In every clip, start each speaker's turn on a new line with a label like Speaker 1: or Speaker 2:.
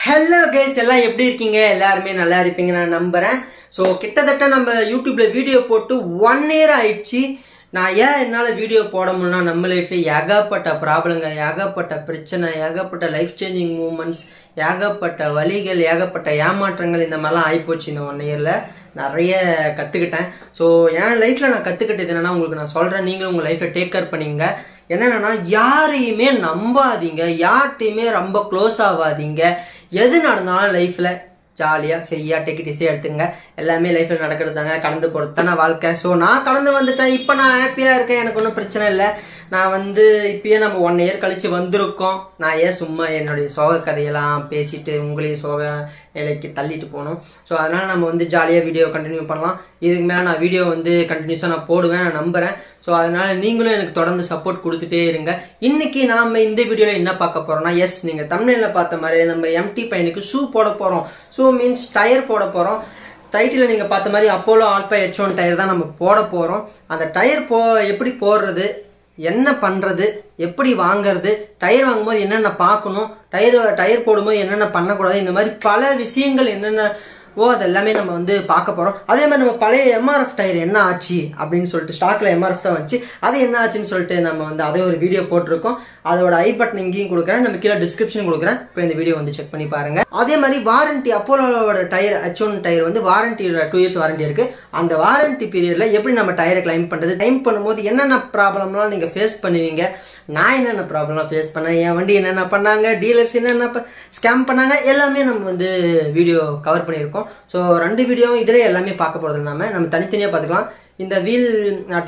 Speaker 1: Hello guys, எல்லாம் எப்படி இருக்கீங்க? எல்லாரும் நல்லா இருப்பீங்க நான் நம்புறேன். சோ கிட்டத்தட்ட நம்ம YouTubeல வீடியோ போட்டு 1 year ஆயிடுச்சு. நான் என்னால வீடியோ போட முடியலனா நம்ம லைஃப்ல ஏகப்பட்ட ப்ராப்ளங்க, ஏகப்பட்ட பிரச்சனை, ஏகப்பட்ட லைஃப் சேஞ்சிங் மூமெண்ட்ஸ், ஏகப்பட்ட வலிகள், ஏகப்பட்ட ஏமாற்றங்கள் இந்த மாதிரிலாம் ஆயிப்போச்சு இந்த 1 yearல. நிறைய கத்துக்கிட்டேன். சோ என் லைஃப்ல நான் கத்துக்கிட்டது என்னன்னா உங்களுக்கு நான் சொல்றேன், நீங்களும் உங்க லைஃபை டேக் கேர் பண்ணீங்க. என்னன்னா யாரையுமே நம்பாதீங்க, யார்ட்டையுமே ரொம்ப க்ளோஸ் ஆகாதீங்க. எது நடந்தாலும் லைஃப்ல ஜாலியாக ஃப்ரீயாக டேக் ஈஸியாக எடுத்துங்க. எல்லாமே லைஃப்பில் நடக்கிறது தாங்க, கடந்து போகிறது தானே வாழ்க்கை. ஸோ நான் கடந்து வந்துட்டேன், இப்போ நான் ஹாப்பியாக இருக்கேன், எனக்கு ஒன்றும் பிரச்சனை இல்லை. நான் இப்பயே நம்ம 1 year கழிச்சு வந்திருக்கோம். நான் சும்மா என்னுடைய சோக கதையெல்லாம் பேசிட்டு உங்களையும் சோக நிலைக்கு தள்ளிட்டு போகணும். ஸோ அதனால் நம்ம ஜாலியாக வீடியோ கண்டினியூ பண்ணலாம். இதுக்கு மேலே நான் வீடியோ கண்டினியூஸாக நான் போடுவேன், நான் நம்புகிறேன். ஸோ அதனால் நீங்களும் எனக்கு தொடர்ந்து சப்போர்ட் கொடுத்துட்டே இருங்க. இன்றைக்கி நாம் இந்த வீடியோவில் என்ன பார்க்க போகிறோம்னா, நீங்கள் தமிழில் பார்த்த மாதிரி நம்ம MT15க்கு ஷூ போட போகிறோம். ஷூ மீன்ஸ் டயர் போட போகிறோம். டைட்டில் நீங்கள் பார்த்த மாதிரி அப்போலோ ஆல்பா H1 டயர் தான் நம்ம போட போகிறோம். அந்த டயர் எப்படி போடுறது, என்ன பண்ணுறது, எப்படி வாங்கிறது, டயர் வாங்கும்போது என்னென்ன பார்க்கணும், டயர் போடும்போது என்னென்ன பண்ணக்கூடாது, இந்த மாதிரி பல விஷயங்கள் என்னென்னவோ அதெல்லாமே நம்ம பார்க்க போகிறோம். அதே மாதிரி நம்ம பழைய MRF டயர் என்ன ஆச்சு அப்படின்னு சொல்லிட்டு, ஸ்டாக்கில் MRF தான் வச்சு அது என்ன ஆச்சுன்னு சொல்லிட்டு நம்ம அதே ஒரு வீடியோ போட்டிருக்கோம். அதோட ஐ பட்டன் இங்கேயும் கொடுக்குறேன், நம்ம கீழே டிஸ்கிரிப்ஷன் கொடுக்குறேன். இப்போ இந்த வீடியோ செக் பண்ணி பாருங்க. அதே மாதிரி வாரண்டி, அப்போலோட tyre H1 tyre warranty 2 years warranty இருக்குது. அந்த வாரண்டி பீரியடில் எப்படி நம்ம டயரை கிளைம் பண்ணுறது, கிளைம் பண்ணும்போது என்னென்ன ப்ராப்ளம்லாம் நீங்கள் ஃபேஸ் பண்ணுவீங்க, நான் என்னென்ன ப்ராப்ளம்லாம் ஃபேஸ் பண்ணேன், என் வண்டி என்னென்ன பண்ணாங்க, டீலர்ஸ் என்னென்ன ஸ்கேம் பண்ணாங்க, எல்லாமே நம்ம வீடியோ கவர் பண்ணியிருக்கோம். ஸோ 2 வீடியோவும் இதிலே எல்லாமே பார்க்க போகிறது இல்லாமல் நம்ம தனித்தனியாக பார்த்துக்கலாம். இந்த வீல்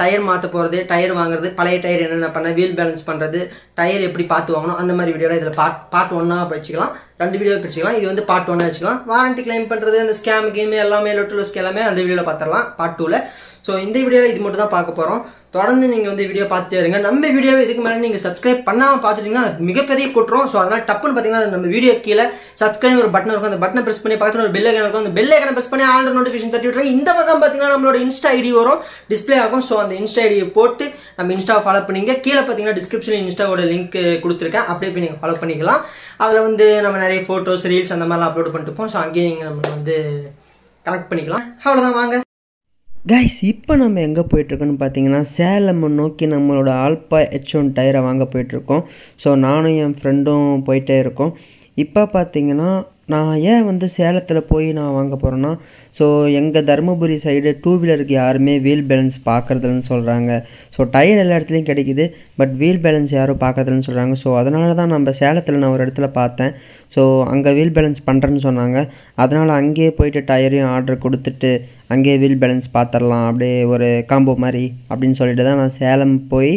Speaker 1: டயர் மாற்ற போகிறது, டயர் வாங்குறது, பழைய டயர் என்னென்ன பண்ண, வீல் பேலன்ஸ் பண்ணுறது, டயர் எப்படி பார்த்து வாங்கணும், அந்த மாதிரி வீடியோவில் இதில் பார்ட் 1 வச்சுக்கலாம். 2 வீடியோ பிரிச்சுக்கலாம். இது பார்ட் 1 வச்சுக்கலாம். வாரண்டி கிளைம் பண்ணுறது, அந்த ஸ்கேம் கேம் எல்லாமே, லொட்டலோஸ்க்கு எல்லாமே அந்த வீடியோவில் பார்த்துடலாம் பார்ட் 2ல். ஸோ இந்த வீடியோவில் இது மட்டும் தான் பார்க்க போகிறோம். தொடர்ந்து நீங்கள் வீடியோ பார்த்துட்டே இருங்க. நம்ம வீடியோவை இதுக்கு மேலே நீங்கள் சப்ஸ்கிரைப் பண்ணாமல் பார்த்துட்டீங்கன்னா மிகப்பெரிய குற்றம். ஸோ அதனால் டப்புன்னு பார்த்தீங்கன்னா நம்ம வீடியோ கீழே சப்ஸ்கிரைப் ஒரு பட்டன் இருக்கும், அந்த பட்டனை ப்ரெஸ் பண்ணி பக்கத்தில் ஒரு பெல் ஐக்கன் இருக்கும், அந்த பெல் ஐக்கனை ப்ரெஸ் பண்ணி ஆல் நோட்டிஃபிகேஷன் தட்டி விட்டுருங்க. இந்த பக்கம் பார்த்தீங்கன்னா நம்மளோட இன்ஸ்டா ஐடி வரும், டிஸ்பிளே ஆகும். ஸோ அந்த இன்ஸ்டா ஐடியை போட்டு நம்ம இன்ஸ்டாவை ஃபாலோ பண்ணிங்க. கீழே பார்த்தீங்கன்னா டிஸ்கிரிப்ஷனில் இன்ஸ்டாவோட லிங்க் கொடுத்துருக்கேன், அப்படியே போய் நீங்கள் ஃபாலோ பண்ணிக்கலாம். அதில் நம்ம நிறைய ஃபோட்டோஸ், ரீல்ஸ் அந்த மாதிரிலாம் அப்லோட் பண்ணிட்டு இருப்போம். ஸோ அங்கேயே நீங்கள் நம்ம கனெக்ட் பண்ணிக்கலாம். அவ்வளோதான், வாங்க
Speaker 2: கைஸ். இப்போ நம்ம எங்கே போயிட்டுருக்கோன்னு பார்த்தீங்கன்னா, சேலம் நோக்கி நம்மளோட ஆல்பா H1 டயரை வாங்க போயிட்டுருக்கோம். ஸோ நானும் என் ஃப்ரெண்டும் போயிட்டே இருக்கோம். இப்போ பார்த்தீங்கன்னா நான் சேலத்தில் போய் நான் வாங்க போகிறேன்னா, ஸோ எங்கள் தருமபுரி சைடு 2 வீலருக்கு யாருமே வீல் பேலன்ஸ் பார்க்குறதில்லன்னு சொல்கிறாங்க. ஸோ டயர் எல்லா இடத்துலையும் கிடைக்கிது, பட் வீல் பேலன்ஸ் யாரும் பார்க்குறதில்லன்னு சொல்கிறாங்க. ஸோ அதனால தான் நம்ம சேலத்தில் நான் ஒரு இடத்துல பார்த்தேன். ஸோ அங்கே வீல் பேலன்ஸ் பண்ணுறேன்னு சொன்னாங்க. அதனால் அங்கேயே போயிட்டு டயரையும் ஆர்டர் கொடுத்துட்டு அங்கேயே வீல் பேலன்ஸ் பார்த்துடலாம், அப்படியே ஒரு காம்போ மாதிரி அப்படின்னு சொல்லிட்டு தான் நான் சேலம் போய்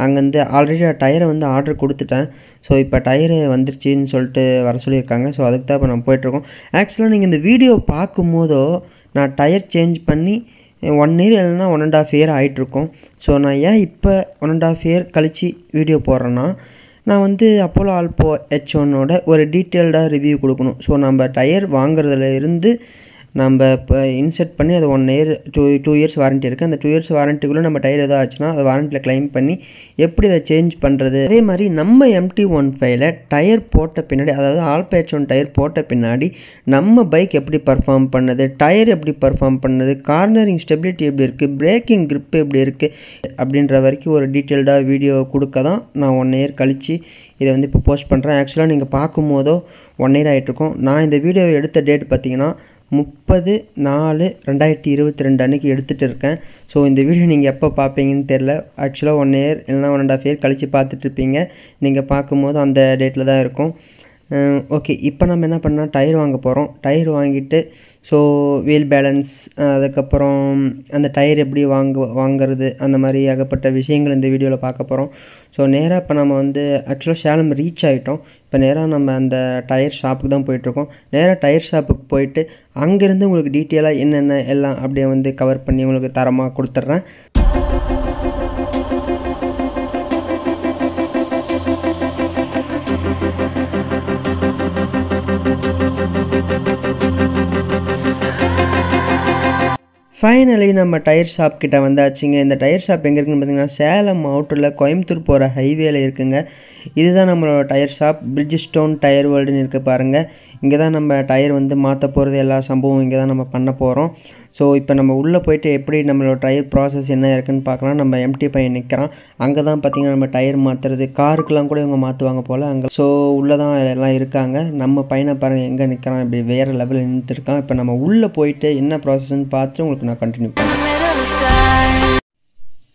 Speaker 2: அங்கேருந்து ஆல்ரெடி டயரை ஆர்டர் கொடுத்துட்டேன். ஸோ இப்போ டயரு வந்துருச்சின்னு சொல்லிட்டு வர சொல்லியிருக்காங்க. ஸோ அதுக்கு தான் இப்போ நம்ம போயிட்டுருக்கோம். ஆக்சுவலாக நீங்கள் இந்த வீடியோ பார்க்கும்போதோ நான் டயர் சேஞ்ச் பண்ணி 1 year இல்லைன்னா 1.5 year ஆகிட்ருக்கோம். ஸோ நான் இப்போ 1.5 year கழித்து வீடியோ போடுறேன்னா, நான் அப்போலோ ஆல்பா H1ஓட ஒரு டீட்டெயில்டாக ரிவ்யூ கொடுக்கணும். ஸோ நம்ம டயர் வாங்குறதுல இருந்து நம்ம இப்போ இன்செர்ட் பண்ணி அது 1 year 2 years வாரண்ட்டி இருக்குது. அந்த 2 years வாரண்ட்டிக்குள்ளே நம்ம டயர் எதாவது ஆச்சுன்னா அதை வாரண்ட்டியில் கிளைம் பண்ணி எப்படி அதை சேஞ்ச் பண்ணுறது. அதே மாதிரி நம்ம MT15ல் டயர் போட்ட பின்னாடி, அதாவது ஆல்பா H1 டயர் போட்ட பின்னாடி நம்ம பைக் எப்படி பர்ஃபார்ம் பண்ணுது, டயர் எப்படி பர்ஃபார்ம் பண்ணுது, கார்னரிங் ஸ்டெபிலிட்டி எப்படி இருக்குது, பிரேக்கிங் grip எப்படி இருக்குது அப்படின்ற வரைக்கும் ஒரு டீட்டெயில்டாக வீடியோ கொடுக்க தான் நான் 1 year கழித்து இதை இப்போ போஸ்ட் பண்ணுறேன். ஆக்சுவலாக நீங்கள் பார்க்கும்போதோ 1 year ஆகிட்ருக்கோம். நான் இந்த வீடியோவை எடுத்த டேட் பார்த்திங்கன்னா 30/4/2022 அன்றைக்கி எடுத்துகிட்டு இருக்கேன். ஸோ இந்த வீடியோ நீங்கள் எப்போ பார்ப்பீங்கன்னு தெரில. ஆக்சுவலாக 1 year இல்லைனா 1.5 year கழித்து பார்த்துட்ருப்பீங்க. நீங்கள் பார்க்கும்போது அந்த டேட்டில் தான் இருக்கும். ஓகே, இப்போ நம்ம என்ன பண்ணால் டயர் வாங்க போகிறோம். டயர் வாங்கிட்டு ஸோ வீல் பேலன்ஸ், அதுக்கப்புறம் அந்த டயர் எப்படி வாங்கிறது, அந்த மாதிரி ஏகப்பட்ட விஷயங்கள் இந்த வீடியோவில் பார்க்க போகிறோம். ஸோ நேராக இப்போ நம்ம ஆக்சுவலாக சேலம் ரீச் ஆகிட்டோம். இப்போ நேராக நம்ம அந்த டயர் ஷாப்புக்கு தான் போயிட்டுருக்கோம். நேராக டயர் ஷாப்புக்கு போயிட்டு அங்கேருந்து உங்களுக்கு டீட்டெயிலாக என்னென்ன எல்லாம் அப்படியே கவர் பண்ணி உங்களுக்கு தரமாக கொடுத்துட்றேன். ஃபைனலி நம்ம டயர் ஷாப் கிட்ட வந்தாச்சுங்க. இந்த டயர் ஷாப் எங்கே இருக்குன்னு பார்த்தீங்கன்னா, சேலம் அவுட்டரில் கோயம்புத்தூர் போகிற ஹைவேல இருக்குங்க. இதுதான் நம்மளோட tyre shop. Bridgestone tyre வேர்ல்டுன்னு இருக்குது பாருங்கள். இங்கே தான் நம்ம டயர் வந்து மாற்ற போகிறது எல்லா சம்பவம் இங்கே தான் நம்ம பண்ண போகிறோம். ஸோ இப்போ நம்ம உள்ளே போயிட்டு எப்படி நம்மளோட டயர் ப்ராசஸ் என்ன இருக்குன்னு பார்க்கலாம். நம்ம எம்டி பையன் நிற்கிறான். அங்கே தான் பார்த்திங்கன்னா நம்ம டயர் மாற்றுறது, காருக்கெலாம் கூட இவங்க மாற்றுவாங்க போல் அங்கே. ஸோ உள்ளே தான் எல்லாம் இருக்காங்க. நம்ம பையனை பாருங்கள் எங்கே நிற்கிறான், இப்படி வேறு லெவலில் நின்றுட்டு இருக்கான். இப்போ நம்ம உள்ளே போயிட்டு என்ன ப்ராசஸ்ன்னு பார்த்து உங்களுக்கு நான் கண்டினியூ பண்ணுறேன்.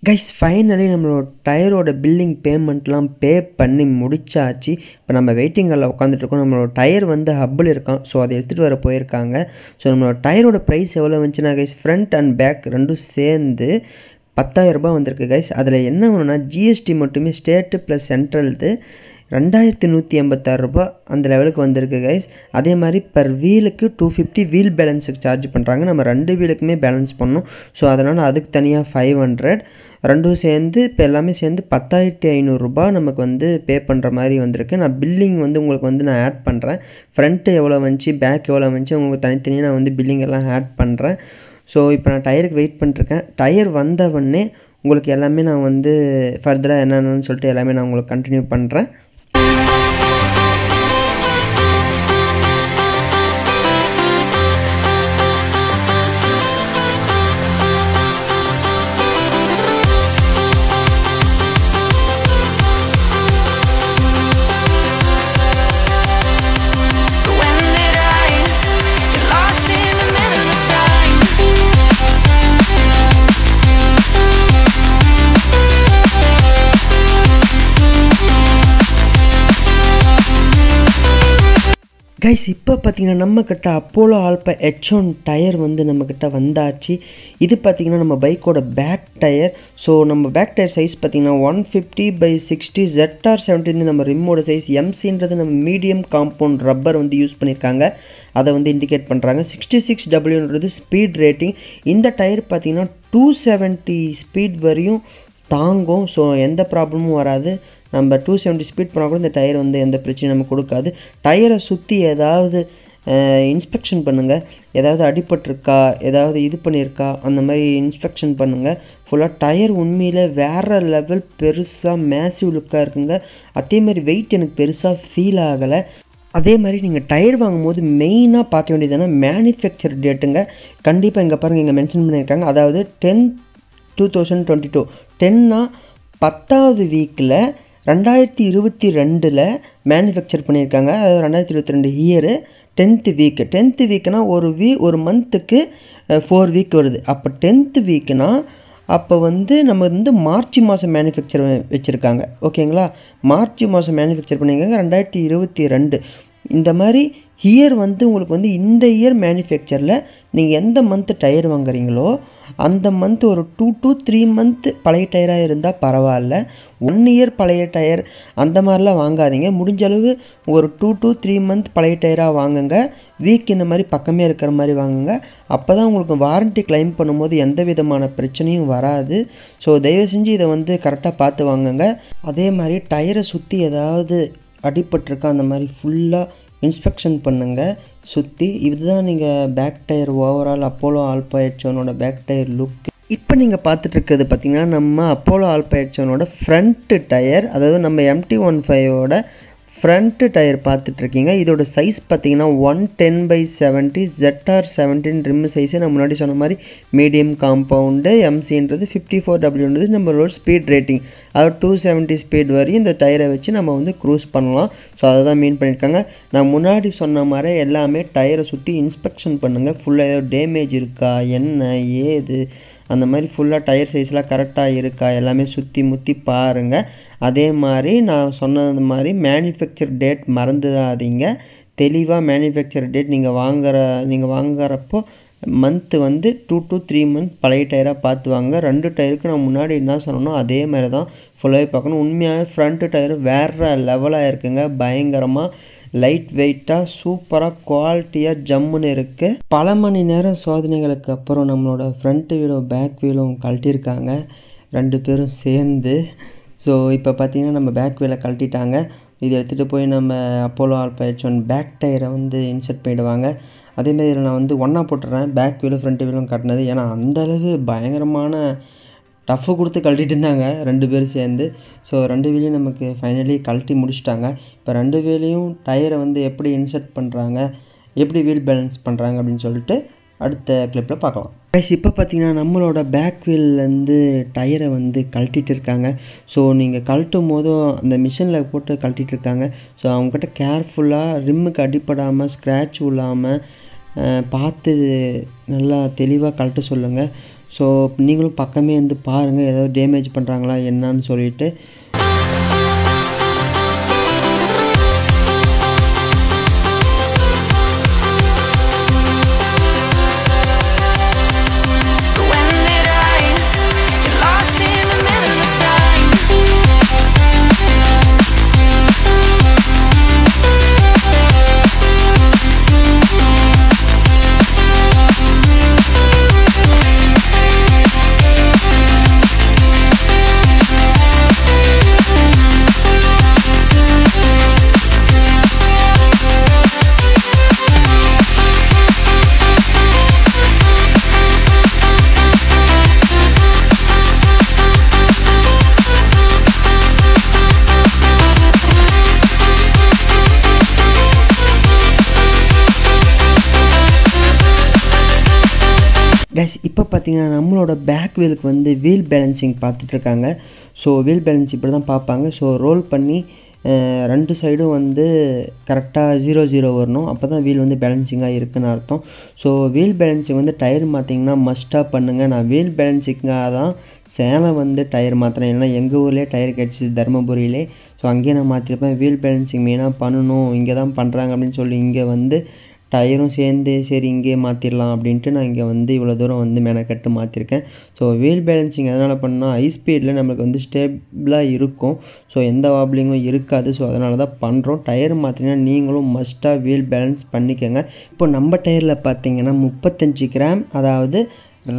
Speaker 2: கைஸ் ஃபைனலி நம்மளோட டயரோட பில்லிங் பேமெண்ட்லாம் பே பண்ணி முடிச்சாச்சு. இப்போ நம்ம வெயிட்டிங்கில் உட்காந்துட்ருக்கோம். நம்மளோட டயர் வந்து ஹப்பில் இருக்கான். ஸோ அதை எடுத்துகிட்டு வர போயிருக்காங்க. ஸோ நம்மளோட டயரோட ப்ரைஸ் எவ்வளோ வந்துச்சுன்னா கைஸ், ஃப்ரண்ட் அண்ட் பேக் ரெண்டும் சேர்ந்து 10,000 ரூபாய் வந்திருக்கு கைஸ். அதில் என்ன ஒன்றுனா ஜிஎஸ்டி மட்டுமே ஸ்டேட்டு ப்ளஸ் சென்ட்ரல்து 2186 ரூபாய் அந்த லெவலுக்கு வந்திருக்கு கைஸ். அதே மாதிரி பர் வீலுக்கு 250 வீல் பேலன்ஸுக்கு சார்ஜ் பண்ணுறாங்க. நம்ம 2 வீலுக்குமே பேலன்ஸ் பண்ணணும். ஸோ அதனால் அதுக்கு தனியாக 500, ரெண்டும் சேர்ந்து இப்போ எல்லாமே சேர்ந்து 10,500 ரூபாய் நமக்கு வந்து பே பண்ணுற மாதிரி வந்திருக்கு. நான் பில்லிங் வந்து உங்களுக்கு வந்து நான் ஆட் பண்ணுறேன். ஃப்ரண்ட்டு எவ்வளோ வந்துச்சு, பேக் எவ்வளோ வந்துச்சு, உங்களுக்கு தனித்தனியாக நான் வந்து பில்லிங் எல்லாம் ஆட் பண்ணுறேன். ஸோ இப்போ நான் டயருக்கு வெயிட் பண்ணிருக்கேன். டயர் வந்தவொடனே உங்களுக்கு எல்லாமே நான் வந்து ஃபர்தராக என்னென்னு சொல்லிட்டு எல்லாமே நான் உங்களுக்கு கண்டினியூ பண்ணுறேன். கைஸ் இப்போ பார்த்தீங்கன்னா நம்மக்கிட்ட அப்போலோ ஆல்பா H1 டயர் வந்து நம்மக்கிட்ட வந்தாச்சு. இது பார்த்திங்கன்னா நம்ம பைக்கோட பேக் டயர். ஸோ நம்ம பேக் டயர் சைஸ் பார்த்திங்கன்னா 150/60 ZR70 நம்ம ரிம்மோட சைஸ். எம்சின்றது நம்ம மீடியம் காம்பவுண்ட் ரப்பர் வந்து யூஸ் பண்ணியிருக்காங்க, அதை வந்து இண்டிகேட் பண்ணுறாங்க. 66W speed rating. இந்த டயர் பார்த்திங்கன்னா 270 ஸ்பீட் வரையும் தாங்கும். ஸோ எந்த ப்ராப்ளமும் வராது. நம்ம 270 ஸ்பீட் போனால் கூட இந்த டயர் வந்து எந்த பிரச்சனையும் நமக்கு கொடுக்காது. டயரை சுற்றி ஏதாவது இன்ஸ்பெக்ஷன் பண்ணுங்கள், ஏதாவது அடிபட்டிருக்கா, ஏதாவது இது பண்ணியிருக்கா, அந்த மாதிரி இன்ஸ்பெக்ஷன் பண்ணுங்கள். ஃபுல்லாக டயர் உண்மையில் வேறு லெவல் பெருசாக மேசிவ் லுக்காக இருக்குங்க. அதே மாதிரி வெயிட் எனக்கு பெருசாக ஃபீல் ஆகலை. அதே மாதிரி நீங்கள் டயர் வாங்கும்போது மெயினாக பார்க்க வேண்டியதுன்னா மேனுஃபேக்சர் டேட்டுங்க. கண்டிப்பாக இங்கே பாருங்கள், இங்கே மென்ஷன் பண்ணியிருக்காங்க. அதாவது 10/2022 10னா 10வது வீக்கில் 2022 மேனுஃபேக்சர் பண்ணியிருக்காங்க. அதாவது 2022 இயரு 10th வீக்குனா ஒரு மந்த்துக்கு 4 வீக் வருது. அப்போ 10th வீக்குனா அப்போ வந்து நம்ம வந்து மார்ச் மாதம் மேனுஃபேக்சர் வச்சுருக்காங்க. ஓகேங்களா, மார்ச் மாதம் மேனுஃபேக்சர் பண்ணியிருக்காங்க 2022. இந்த மாதிரி இயர் வந்து உங்களுக்கு வந்து இந்த இயர் மேனுஃபேக்சரில் நீங்கள் எந்த மந்த்து டயர் வாங்குறீங்களோ அந்த மந்த் ஒரு 2 to 3 மந்த் பழைய டயராக இருந்தால் பரவாயில்ல. 1 இயர் பழைய டயர் அந்த மாதிரிலாம் வாங்காதீங்க. முடிஞ்ச அளவு ஒரு 2 to 3 மந்த் பழைய டயராக வாங்குங்க. வீக் இந்த மாதிரி பக்கமே இருக்கிற மாதிரி வாங்குங்க. அப்போ தான் உங்களுக்கு வாரண்ட்டி கிளைம் பண்ணும்போது எந்த விதமான பிரச்சனையும் வராது. ஸோ தயவு செஞ்சு இதை வந்து கரெக்டாக பார்த்து வாங்குங்க. அதே மாதிரி டயரை சுற்றி ஏதாவது அடிபட்டிருக்கா அந்த மாதிரி ஃபுல்லாக இன்ஸ்பெக்ஷன் பண்ணுங்கள் சுற்றி. இதுதான் நீங்கள் back tyre overall Apollo Alpha H1 back tyre look. இப்போ நீங்கள் பார்த்துட்ருக்கிறது பார்த்திங்கன்னா நம்ம Apollo Alpha H1 front tyre, அதாவது நம்ம MT15 ஃப்ரண்ட்டு டயர் பார்த்துட்ருக்கீங்க. இதோட சைஸ் பார்த்திங்கன்னா 110/70 ZR17 ரிம்மு சைஸு. நான் முன்னாடி சொன்ன மாதிரி மீடியம் காம்பவுண்டு. எம்சின்றது 54W நம்மளோட ஸ்பீட் ரேட்டிங், அதாவது 270 ஸ்பீட் வரையும் இந்த டயரை வச்சு நம்ம வந்து க்ரூஸ் பண்ணலாம். ஸோ அதை தான் மீன் பண்ணியிருக்காங்க. நான் முன்னாடி சொன்ன மாதிரி எல்லாமே டயரை சுற்றி இன்ஸ்பெக்ஷன் பண்ணுங்கள். ஃபுல்லாக ஏதோ டேமேஜ் இருக்கா, என்ன ஏது, அந்த மாதிரி ஃபுல்லாக டயர் சைஸ்லாம் கரெக்டாக இருக்கா எல்லாமே சுற்றி முற்றி பாருங்கள். அதே மாதிரி நான் சொன்னது மாதிரி மேனுஃபேக்சர் டேட் மறந்துடாதீங்க. தெளிவாக மேனுஃபேக்சர் டேட் நீங்கள் வாங்குறப்போ மந்த்து வந்து 2 to 3 மந்த்ஸ் பழைய டயராக பார்த்து வாங்க. 2 டயருக்கு நான் முன்னாடி என்ன சொன்னனோ அதே மாதிரி தான் ஃபுல்லாகவே பார்க்கணும். உண்மையாகவே ஃப்ரண்ட்டு டயரு வேறு லெவலாக இருக்குங்க. பயங்கரமாக லைட் வெயிட்டாக சூப்பராக குவாலிட்டியாக ஜம்முன்னு இருக்குது. பல மணி நேரம் சோதனைகளுக்கு அப்புறம் நம்மளோட ஃப்ரண்ட்டு வீலும் பேக் வீலும் கழட்டியிருக்காங்க 2 பேரும் சேர்ந்து. ஸோ இப்போ பார்த்திங்கன்னா நம்ம பேக் வீலை கழட்டிட்டாங்க. இதை எடுத்துகிட்டு போய் நம்ம அப்போலோ ஆல்பா H1 பேக் டயரை வந்து இன்செர்ட் பண்ணிவிடுவாங்க. அதேமாதிரி இதில் நான் வந்து ஒன்றா போட்டுறேன் பேக் வீலும் ஃப்ரண்ட் வீலும் கட்டினது. ஏன்னா அந்தளவு பயங்கரமான டஃப்பு கொடுத்து கழட்டிட்டு இருந்தாங்க 2 பேரும் சேர்ந்து. ஸோ 2 வீலையும் நமக்கு ஃபைனலி கழட்டி முடிச்சிட்டாங்க. இப்போ 2 வீலையும் டயரை வந்து எப்படி இன்செர்ட் பண்ணுறாங்க, எப்படி வீல் பேலன்ஸ் பண்ணுறாங்க அப்படின்னு சொல்லிட்டு அடுத்த கிளிப்பில் பார்க்கலாம். கைஸ் இப்போ பார்த்தீங்கன்னா நம்மளோட பேக் வீல்லேருந்து டயரை வந்து கழட்டிட்டு இருக்காங்க. ஸோ நீங்கள் கழட்டும் போதும் அந்த மிஷினில் போட்டு கழட்டிட்டு இருக்காங்க. ஸோ அவங்ககிட்ட கேர்ஃபுல்லாக ரிம்முக்கு அடிப்படாமல் ஸ்க்ராட்ச் விழாமல் பார்த்து நல்லா தெளிவாக கழட்ட சொல்லுங்கள். ஸோ நீங்களும் பக்கமே வந்து பாருங்கள் ஏதாவது டேமேஜ் பண்ணுறாங்களா என்னான்னு சொல்லிட்டு. கைஸ் இப்போ பார்த்தீங்கன்னா நம்மளோட பேக் வீலுக்கு வந்து வீல் பேலன்சிங் பார்த்துட்ருக்காங்க. ஸோ வீல் பேலன்ஸ் இப்படி தான் பார்ப்பாங்க. ஸோ ரோல் பண்ணி 2 சைடும் வந்து கரெக்டாக 0-0 வரணும். அப்போ தான் வீல் வந்து பேலன்சிங்காக இருக்குதுன்னு அர்த்தம். ஸோ வீல் பேலன்சிங் வந்து டயர் மாற்றிங்கன்னா மஸ்ட்டாக பண்ணுங்கள். நான் வீல் பேலன்சிங்காக தான் சேலம் வந்து டயர் மாற்றுறேன். ஏன்னா எங்கள் ஊர்லேயே டயர் கிடச்சிது தருமபுரியிலே. ஸோ அங்கேயே நான் மாற்றிருப்பேன். வீல் பேலன்சிங் மெயினாக பண்ணணும், இங்கே தான் பண்ணுறாங்க அப்படின்னு சொல்லி இங்கே வந்து டயரும் சேர்ந்து சரி இங்கேயே மாற்றிடலாம் அப்படின்ட்டு நான் இங்கே வந்து இவ்வளோ தூரம் வந்து மெனக்கட்டு மாற்றிருக்கேன். ஸோ வீல் பேலன்சிங் எதனால் பண்ணால் ஹை ஸ்பீடில் நம்மளுக்கு வந்து ஸ்டேபிளாக இருக்கும். ஸோ எந்த வாப்ளிங்கும் இருக்காது. ஸோ அதனால தான் பண்ணுறோம். டயர் மாற்றினா நீங்களும் மஸ்ட்டாக வீல் பேலன்ஸ் பண்ணிக்கோங்க. இப்போ நம்ம டயரில் பார்த்தீங்கன்னா 35 கிராம், அதாவது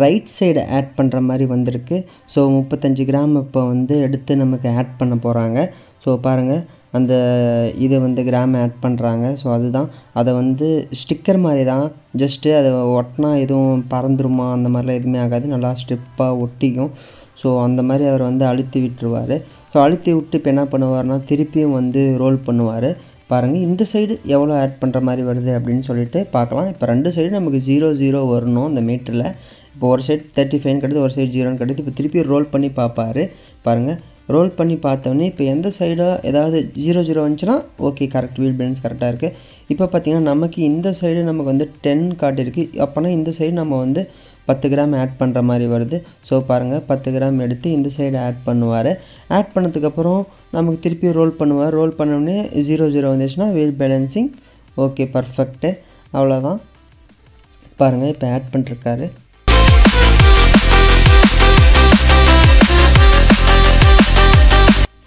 Speaker 2: ரைட் சைடு ஆட் பண்ணுற மாதிரி வந்திருக்கு. ஸோ 35 கிராம் இப்போ வந்து எடுத்து நமக்கு ஆட் பண்ண போகிறாங்க. ஸோ பாருங்கள் அந்த இது வந்து கிராம் ஆட் பண்ணுறாங்க. ஸோ அதுதான் அதை வந்து ஸ்டிக்கர் மாதிரி தான், ஜஸ்ட்டு அதை ஒட்டினா எதுவும் பறந்துருமா அந்த மாதிரிலாம் எதுவுமே ஆகாது, நல்லா ஸ்டிப்பாக ஒட்டிக்கும். ஸோ அந்த மாதிரி அவர் வந்து அழுத்தி விட்டுருவார். ஸோ அழுத்தி விட்டு இப்போ என்ன பண்ணுவார்னா திருப்பியும் வந்து ரோல் பண்ணுவார். பாருங்கள் இந்த சைடு எவ்வளோ ஆட் பண்ணுற மாதிரி வருது அப்படின்னு சொல்லிட்டு பார்க்கலாம். இப்போ 2 சைடு நமக்கு 0-0 வரணும் இந்த மீட்டரில். இப்போ ஒரு சைடு 35 கிடையாது, ஒரு சைடு 0 கிடையாது. இப்போ திருப்பி ரோல் பண்ணி பார்ப்பார். பாருங்கள் ரோல் பண்ணி பார்த்தோன்னே இப்போ எந்த சைடாக ஏதாவது 0-0 வந்துச்சுன்னா ஓகே கரெக்ட், வீல் பேலன்ஸ் கரெக்டாக இருக்குது. இப்போ பார்த்திங்கன்னா நமக்கு இந்த சைடு நமக்கு வந்து 10 காட்டியிருக்கு. அப்போனா இந்த சைடு நம்ம வந்து 10 கிராம் ஆட் பண்ணுற மாதிரி வருது. ஸோ பாருங்கள் 10 கிராம் எடுத்து இந்த சைடு ஆட் பண்ணுவார். ஆட் பண்ணதுக்கப்புறம் நமக்கு திருப்பி ரோல் பண்ணுவார். ரோல் பண்ணோடனே 0-0 வந்துச்சுன்னா வீல் பேலன்சிங் ஓகே பர்ஃபெக்ட்டு. அவ்வளோதான். பாருங்கள் இப்போ ஆட் பண்ணிருக்காரு.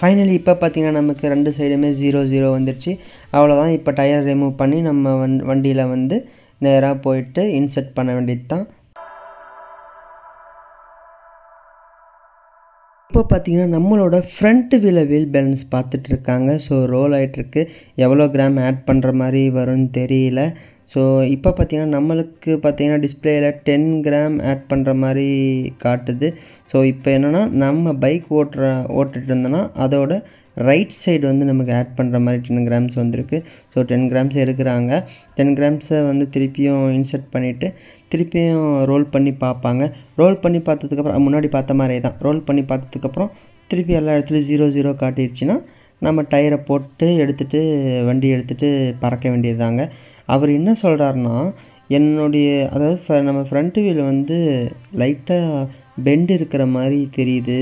Speaker 2: ஃபைனலி இப்போ பார்த்திங்கன்னா நமக்கு 2 சைடுமே 0-0 வந்துடுச்சு. அவ்வளோதான். இப்போ டயர் ரிமூவ் பண்ணி நம்ம வண்டியில் வந்து நேராக போயிட்டு இன்செர்ட் பண்ண வேண்டியது தான். இப்போ பார்த்திங்கன்னா நம்மளோட ஃப்ரண்ட் வீல் பேலன்ஸ் பார்த்துட்ருக்காங்க. ஸோ ரோல் ஆகிட்டுருக்கு. எவ்வளோ கிராம் ஆட் பண்ணுற மாதிரி வரும்னு தெரியல. ஸோ இப்போ பார்த்திங்கன்னா நம்மளுக்கு பார்த்திங்கன்னா டிஸ்பிளேயில் 10 கிராம் ஆட் பண்ணுற மாதிரி காட்டுது. ஸோ இப்போ என்னென்னா நம்ம பைக் ஓட்டிகிட்டு இருந்தோன்னா அதோட ரைட் சைடு வந்து நமக்கு ஆட் பண்ணுற மாதிரி 10 கிராம்ஸ் வந்திருக்கு. ஸோ 10 கிராம்ஸ் எடுக்கிறாங்க. 10 கிராம்ஸை வந்து திருப்பியும் இன்செர்ட் பண்ணிவிட்டு திருப்பியும் ரோல் பண்ணி பார்ப்பாங்க. ரோல் பண்ணி பார்த்ததுக்கப்புறம் முன்னாடி பார்த்த மாதிரியே தான் ரோல் பண்ணி பார்த்ததுக்கப்புறம் திருப்பி எல்லா இடத்துலையும் 0-0 காட்டிடுச்சுன்னா நம்ம டயரை போட்டு எடுத்துகிட்டு வண்டி எடுத்துகிட்டு பறக்க வேண்டியது தாங்க. அவர் என்ன சொல்கிறாருன்னா அதாவது நம்ம ஃப்ரண்ட் வீல் வந்து லைட்டாக பெண்டு இருக்கிற மாதிரி தெரியுது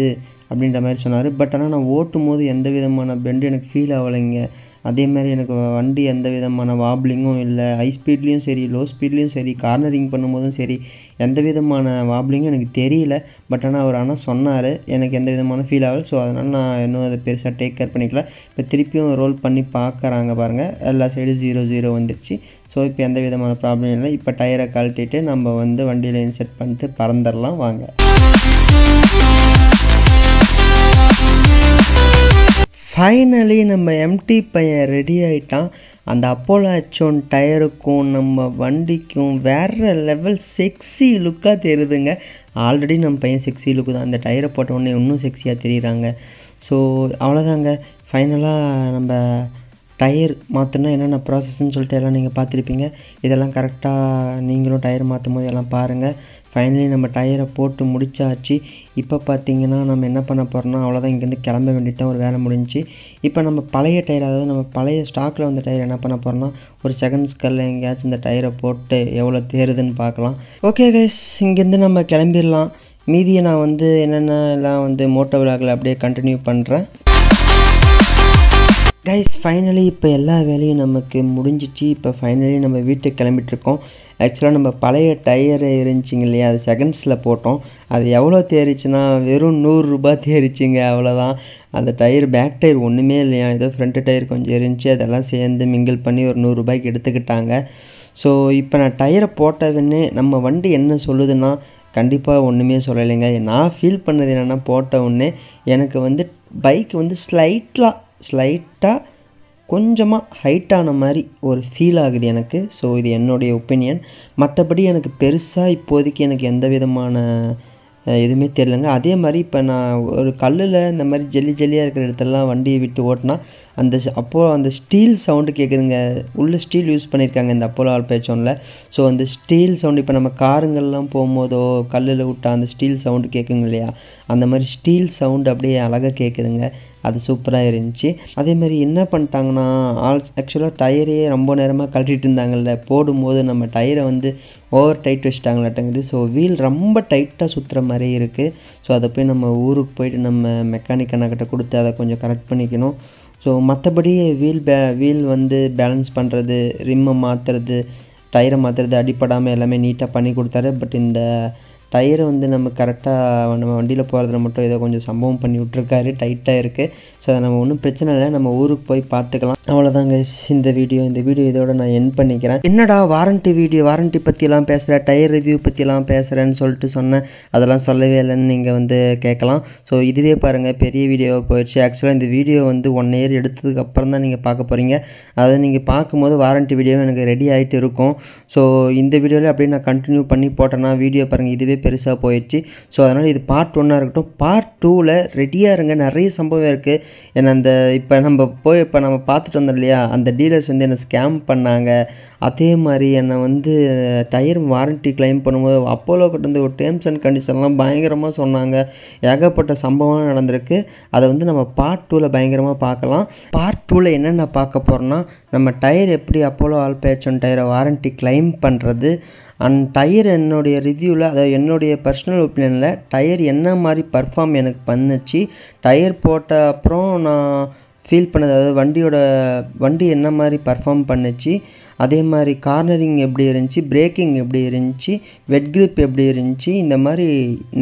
Speaker 2: அப்படின்ற மாதிரி சொன்னார். பட் ஆனால் நான் ஓட்டும் போது எந்த விதமான பெண்டு எனக்கு ஃபீல் ஆகலைங்க. அதே மாதிரி எனக்கு வண்டி எந்த விதமான வாப்ளிங்கும் இல்லை. ஹை ஸ்பீட்லேயும் சரி லோ ஸ்பீட்லேயும் சரி கார்னரிங் பண்ணும்போதும் சரி எந்த விதமான வாப்ளிங்கும் எனக்கு தெரியல. பட் ஆனால் அவர் சொன்னார் எனக்கு எந்த விதமான ஃபீல் ஆகலை. ஸோ அதனால் நான் இன்னும் அதை பெருசாக டேக் கேர் பண்ணிக்கல. இப்போ திருப்பியும் ரோல் பண்ணி பார்க்குறாங்க பாருங்கள். எல்லா சைடும் 0-0 வந்துடுச்சு. ஸோ இப்போ எந்த விதமான ப்ராப்ளம் இல்லை. இப்போ டயரை கழட்டிட்டு நம்ம வந்து வண்டியில் இன்செர்ட் பண்ணிட்டு பறந்துடலாம் வாங்க. ஃபைனலி நம்ம எம்டி பையன் ரெடி ஆகிட்டான். அந்த அப்போலோ H1 டயருக்கும் நம்ம வண்டிக்கும் வேறு லெவல் செக்ஸி லுக்காக தெரியுதுங்க. ஆல்ரெடி நம்ம பையன் செக்ஸி லுக்கு தான். அந்த டயரை போட்டோடனே இன்னும் செக்ஸியாக தெரியுறாங்க. ஸோ அவ்வளோதாங்க. ஃபைனலாக நம்ம டயர் மாற்றினா என்னென்ன ப்ராசஸ்ன்னு சொல்லிட்டு எல்லாம் நீங்கள் பார்த்துருப்பீங்க. இதெல்லாம் கரெக்டாக நீங்களும் டயர் மாற்றும் போது எல்லாம் பாருங்கள். ஃபைனலி நம்ம டயரை போட்டு முடிச்சாச்சு. இப்போ பார்த்தீங்கன்னா நம்ம என்ன பண்ண போகிறோம்னா அவ்வளோதான், இங்கேருந்து கிளம்ப வேண்டியது தான், ஒரு வேலை முடிஞ்சு. இப்போ நம்ம பழைய டயர், அதாவது நம்ம பழைய ஸ்டாக்கில் வந்த டயர் என்ன பண்ண போகிறோம்னா ஒரு செகண்ட் ஸ்கல்ல எங்கேயாச்சும் இந்த டயரை போட்டு எவ்வளோ தேருதுன்னு பார்க்கலாம். ஓகே கைஸ், இங்கேருந்து நம்ம கிளம்பிடலாம். மீதியை நான் வந்து என்னென்னலாம் மோட்டோ விலாகில் அப்படியே கண்டினியூ பண்ணுறேன். கைஸ் ஃபைனலி இப்போ எல்லா வேலையும் நமக்கு முடிஞ்சிச்சு. இப்போ ஃபைனலி நம்ம வீட்டுக்கு கிளம்பிட்டுருக்கோம். ஆக்சுவலாக நம்ம பழைய டயரு இருந்துச்சிங்க இல்லையா, அது செகண்ட்ஸில் போட்டோம். அது எவ்வளோ தேறிச்சுன்னா வெறும் 100 ரூபா தேறிச்சிங்க, அவ்வளோதான். அந்த டயர் பேக் டயர் ஒன்றுமே இல்லையா, ஏதோ ஃப்ரண்ட் டயர் கொஞ்சம் இருந்துச்சு, அதெல்லாம் சேர்ந்து மிங்கிள் பண்ணி ஒரு 100 ரூபாய்க்கு எடுத்துக்கிட்டாங்க. ஸோ இப்போ நான் டயரை போட்டதுன்னே நம்ம வண்டி என்ன சொல்லுதுன்னா கண்டிப்பாக ஒன்றுமே சொல்லலைங்க. நான் ஃபீல் பண்ணது என்னென்னா போட்ட உடனே எனக்கு பைக் ஸ்லைட்டாக கொஞ்சமாக ஹைட்டான மாதிரி ஒரு ஃபீல் ஆகுது எனக்கு. ஸோ இது என்னுடைய ஒப்பீனியன். மற்றபடி எனக்கு பெருசாக இப்போதைக்கு எனக்கு எந்த விதமான எதுவுமே தெரியலங்க. அதே மாதிரி இப்போ நான் ஒரு கல்லில் இந்த மாதிரி ஜெல்லியாக இருக்கிற இடத்துலலாம் வண்டியை விட்டு ஓட்டினா அப்போது அந்த ஸ்டீல் சவுண்டு கேட்குதுங்க. உள்ள ஸ்டீல் யூஸ் பண்ணியிருக்காங்க இந்த அப்போலோ ஆல்பேச்சோனில். ஸோ அந்த ஸ்டீல் சவுண்டு இப்போ நம்ம காருங்கள்லாம் போகும்போதோ கல்லில் விட்டால் அந்த ஸ்டீல் சவுண்டு கேட்குங்க இல்லையா, அந்த மாதிரி ஸ்டீல் சவுண்டு அப்படியே அழகாக கேட்குதுங்க. அது சூப்பராக இருந்துச்சு. அதேமாதிரி என்ன பண்ணிட்டாங்கன்னா ஆக்சுவலாக டயரே ரொம்ப நேரமாக கழட்டிட்டு இருந்தாங்கல்ல, போடும்போது நம்ம டயரை ஓவர் டைட் வச்சுட்டாங்களாட்டங்குது. ஸோ வீல் ரொம்ப டைட்டாக சுற்றுற மாதிரி இருக்குது. ஸோ அதை போய் நம்ம ஊருக்கு போயிட்டு நம்ம மெக்கானிக் அண்ணாக்கிட்ட கொடுத்து அதை கொஞ்சம் கரெக்ட் பண்ணிக்கணும். ஸோ மற்றபடி வீல் பேலன்ஸ் பண்ணுறது, ரிம்மை மாற்றுறது, டயரை மாற்றுறது, அடிப்படாமல் எல்லாமே நீட்டாக பண்ணி கொடுத்தாரு. பட் இந்த டயரை நம்ம கரெக்டாக நம்ம வண்டியில் போகிறதுல மட்டும் ஏதோ கொஞ்சம் சம்பவம் பண்ணி விட்ருக்காரு, டைட்டாக இருக்குது. ஸோ அதை நம்ம ஒன்றும் பிரச்சனை இல்லை, நம்ம ஊருக்கு போய் பார்த்துக்கலாம். அவ்வளோதாங்க இந்த வீடியோ இதோட நான் என் பண்ணிக்கிறேன். என்னடா வாரண்ட்டி பற்றிலாம் பேசுகிற, டயர் ரிவ்யூ பற்றிலாம் பேசுகிறேன்னு சொல்லிட்டு சொன்னேன், அதெல்லாம் சொல்லவே இல்லைன்னு நீங்கள் கேட்கலாம். ஸோ இதுவே பாருங்கள் பெரிய வீடியோவாக போயிடுச்சு. ஆக்சுவலாக இந்த வீடியோ 1 இயர் எடுத்ததுக்கு அப்புறம் தான் நீங்கள் பார்க்க போகிறீங்க. அதை நீங்கள் பார்க்கும்போது வாரண்ட்டி வீடியோ எனக்கு ரெடி ஆகிட்டு இருக்கும். ஸோ இந்த வீடியோவில் அப்படியே நான் கண்டினியூ பண்ணி போட்டேன்னா வீடியோ பாருங்கள் இதுவே பெருசாக போயிடுச்சு. ஸோ அதனால் இது பார்ட் 1 இருக்கட்டும். பார்ட் 2ல் ரெடியாக இருங்க, நிறைய சம்பவம் இருக்குது. ஏன்னா இப்போ நம்ம பார்த்துட்டு வந்தோம் இல்லையா, அந்த டீலர்ஸ் என்னை ஸ்கேம் பண்ணாங்க. அதே மாதிரி என்னை டயர் வாரண்ட்டி கிளைம் பண்ணும்போது அப்போலோ கிட்ட ஒரு டேர்ம்ஸ் அண்ட் கண்டிஷன்லாம் பயங்கரமாக சொன்னாங்க. ஏகப்பட்ட சம்பவம் நடந்திருக்கு. அதை நம்ம பார்ட் 2ல் பயங்கரமாக பார்க்கலாம். பார்ட் 2ல் என்னென்ன பார்க்க போகிறோன்னா நம்ம டயர் எப்படி அப்போலோ ஆல்பேச்சோன் டயரை வாரண்ட்டி கிளைம் பண்ணுறது, அண்ட் டயர் என்னுடைய ரிவ்யூவில், அதாவது என்னுடைய பர்சனல் ஒப்பீனியனில் டயர் என்ன மாதிரி பர்ஃபார்ம் எனக்கு பண்ணுச்சு, டயர் போட்ட அப்புறம் நான் ஃபீல் பண்ணது, அதாவது வண்டி என்ன மாதிரி பர்ஃபார்ம் பண்ணுச்சு, அதே மாதிரி கார்னரிங் எப்படி இருந்துச்சு, பிரேக்கிங் எப்படி இருந்துச்சு, வெட் கிரிப் எப்படி இருந்துச்சு, இந்த மாதிரி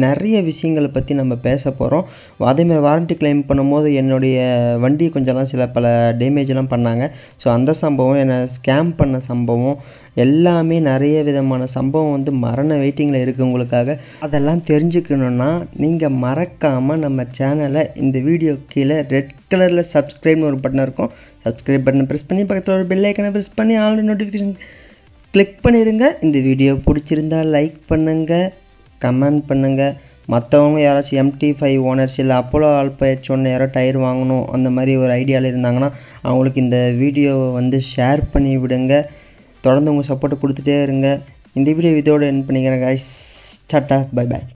Speaker 2: நிறைய விஷயங்களை பற்றி நம்ம பேச போகிறோம். அதேமாதிரி வாரண்ட்டி கிளைம் பண்ணும்போது என்னுடைய வண்டி சில பல டேமேஜெலாம் பண்ணாங்க. ஸோ அந்த சம்பவம், என்னை ஸ்கேம் பண்ண சம்பவம், எல்லாமே நிறைய விதமான சம்பவம் மரண வெயிட்டிங்கில் இருக்குது உங்களுக்காக. அதெல்லாம் தெரிஞ்சுக்கணுன்னா நீங்கள் மறக்காமல் நம்ம சேனலை இந்த வீடியோ கீழே ரெட் கலரில் சப்ஸ்கிரைப்னு ஒரு பட்டன் இருக்கும், சப்ஸ்கிரைப் பட்டனை ப்ரெஸ் பண்ணி பக்கத்தில் ஒரு பெல் ஐக்கனை ப்ரெஸ் பண்ணி ஆல் நோட்டிஃபிகேஷன் கிளிக் பண்ணிடுங்க. இந்த வீடியோ பிடிச்சிருந்தால் லைக் பண்ணுங்கள், கமெண்ட் பண்ணுங்கள். மற்றவங்க யாராச்சும் MT5 ஓனர்ஸ் இல்லை அப்போலோ ஆல்பேச்சோன் யாரோ டயர் வாங்கணும் அந்த மாதிரி ஒரு ஐடியாவில் இருந்தாங்கன்னா அவங்களுக்கு இந்த வீடியோவை ஷேர் பண்ணி விடுங்க. தொடர்ந்து உங்கள் சப்போர்ட்டை கொடுத்துட்டே இருங்க. இந்த வீடியோ இதோடு என் பண்ணிக்கிறேன் கைஸ். Tata, bye bye.